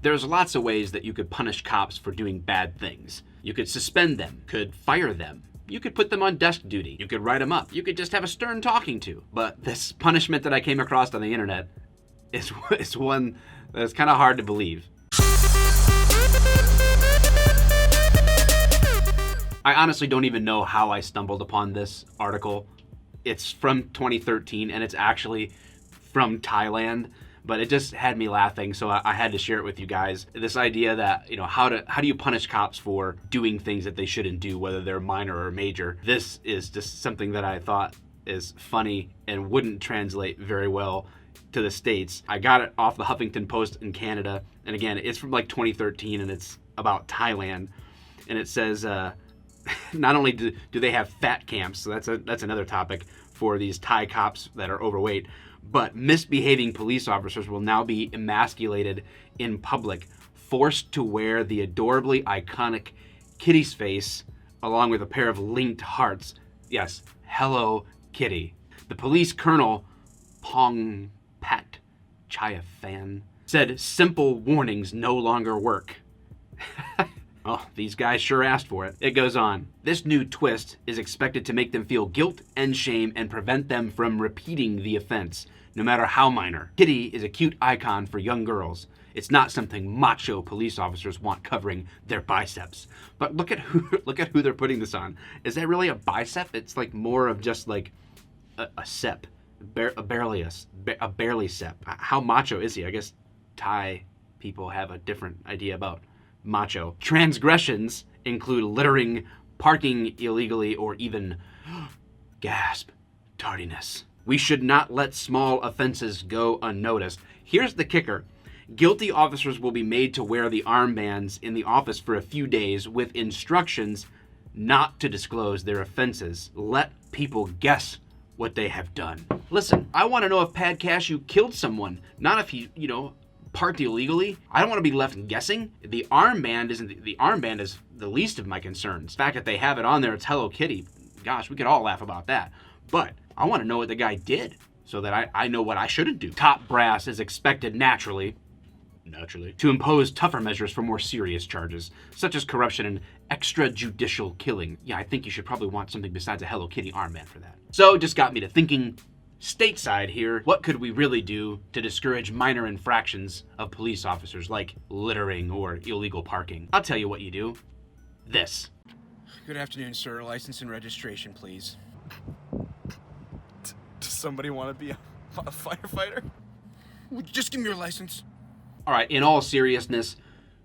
There's lots of ways that you could punish cops for doing bad things. You could suspend them, could fire them. You could put them on desk duty. You could write them up. You could just have a stern talking to. But this punishment that I came across on the internet is one that's kind of hard to believe. I honestly don't even know how I stumbled upon this article. It's from 2013 and it's actually from Thailand, but it just had me laughing, so I had to share it with you guys. This idea that, how do you punish cops for doing things that they shouldn't do, whether they're minor or major. This is just something that I thought is funny and wouldn't translate very well to the States. I got it off the Huffington Post in Canada, and again, it's from like 2013 and it's about Thailand, and it says, not only do they have fat camps, so that's another topic for these Thai cops that are overweight, but misbehaving police officers will now be emasculated in public, forced to wear the adorably iconic Kitty's face along with a pair of linked hearts. Yes, Hello Kitty. The police colonel, Pong Pat Chayafan, said simple warnings no longer work. Oh, these guys sure asked for it. It goes on. This new twist is expected to make them feel guilt and shame and prevent them from repeating the offense, no matter how minor. Kitty is a cute icon for young girls. It's not something macho police officers want covering their biceps. But look at who they're putting this on. Is that really a bicep? It's like more of just like a sep, a barely sep. How macho is he? I guess Thai people have a different idea about macho. Transgressions include littering, parking illegally, or even, gasp, tardiness. We should not let small offenses go unnoticed. Here's the kicker. Guilty officers will be made to wear the armbands in the office for a few days with instructions not to disclose their offenses. Let people guess what they have done. Listen, I want to know if Pad Cashew killed someone, not if he, parked illegally. I don't want to be left guessing. The armband is the least of my concerns. The fact that they have it on there, it's Hello Kitty. Gosh, we could all laugh about that. But I want to know what the guy did so that I know what I shouldn't do. Top brass is expected naturally to impose tougher measures for more serious charges, such as corruption and extrajudicial killing. Yeah, I think you should probably want something besides a Hello Kitty armband for that. So it just got me to thinking, stateside here, what could we really do to discourage minor infractions of police officers like littering or illegal parking? I'll tell you what you do. This. Good afternoon, sir. License and registration, please. Does somebody want to be a firefighter? Just give me your license. All right, in all seriousness,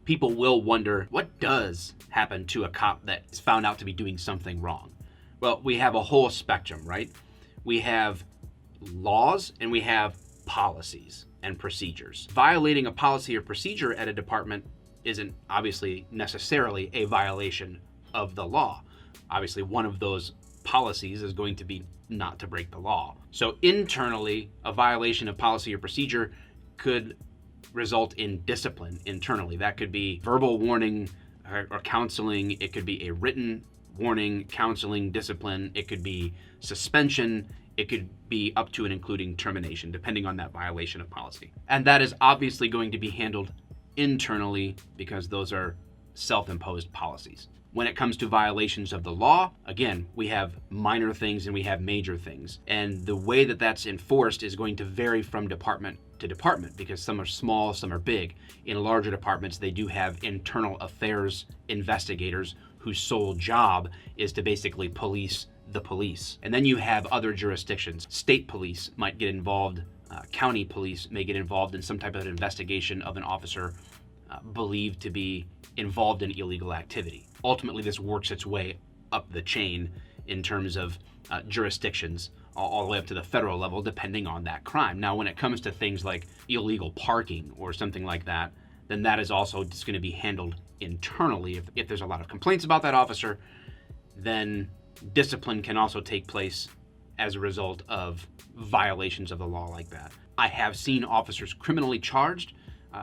people will wonder what does happen to a cop that is found out to be doing something wrong. Well, we have a whole spectrum, right? We have laws and we have policies and procedures. Violating a policy or procedure at a department isn't obviously necessarily a violation of the law. Obviously, one of those policies is going to be not to break the law. So internally, a violation of policy or procedure could result in discipline internally. That could be verbal warning or counseling. It could be a written warning, counseling, discipline. It could be suspension. It could be up to and including termination, depending on that violation of policy. And that is obviously going to be handled internally because those are self-imposed policies. When it comes to violations of the law, again, we have minor things and we have major things. And the way that that's enforced is going to vary from department to department because some are small, some are big. In larger departments, they do have internal affairs investigators whose sole job is to basically police the police. And then you have other jurisdictions. State police might get involved. County police may get involved in some type of investigation of an officer believed to be involved in illegal activity. Ultimately, this works its way up the chain in terms of jurisdictions all the way up to the federal level, depending on that crime. Now, when it comes to things like illegal parking or something like that, then that is also just going to be handled internally. If there's a lot of complaints about that officer, then discipline can also take place as a result of violations of the law like that. I have seen officers criminally charged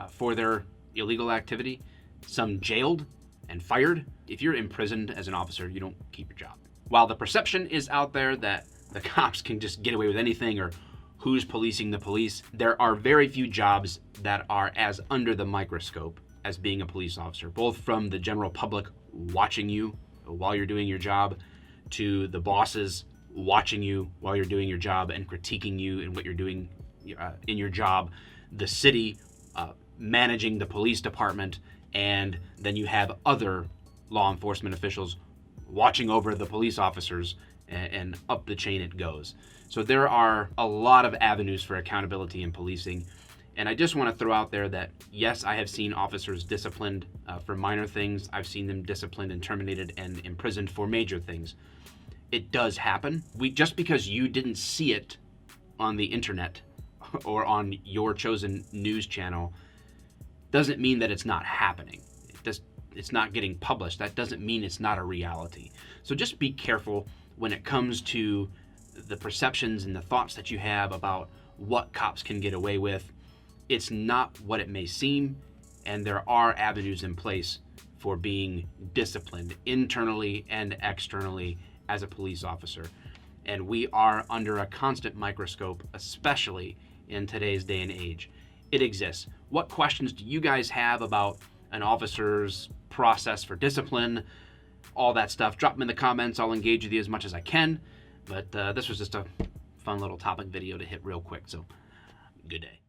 for their illegal activity, some jailed and fired. If you're imprisoned as an officer, you don't keep your job. While the perception is out there that the cops can just get away with anything or who's policing the police. There are very few jobs that are as under the microscope as being a police officer, both from the general public watching you while you're doing your job, to the bosses watching you while you're doing your job and critiquing you and what you're doing in your job, the city managing the police department, and then you have other law enforcement officials watching over the police officers, and up the chain it goes. So there are a lot of avenues for accountability in policing. And I just want to throw out there that, yes, I have seen officers disciplined for minor things. I've seen them disciplined and terminated and imprisoned for major things. It does happen. Just because you didn't see it on the internet or on your chosen news channel doesn't mean that it's not happening. It's not getting published. That doesn't mean it's not a reality. So just be careful when it comes to the perceptions and the thoughts that you have about what cops can get away with. It's not what it may seem, and there are avenues in place for being disciplined internally and externally as a police officer. And we are under a constant microscope, especially in today's day and age. It exists. What questions do you guys have about an officer's process for discipline? All that stuff, drop them in the comments. I'll engage with you as much as I can. But this was just a fun little topic video to hit real quick. So, good day.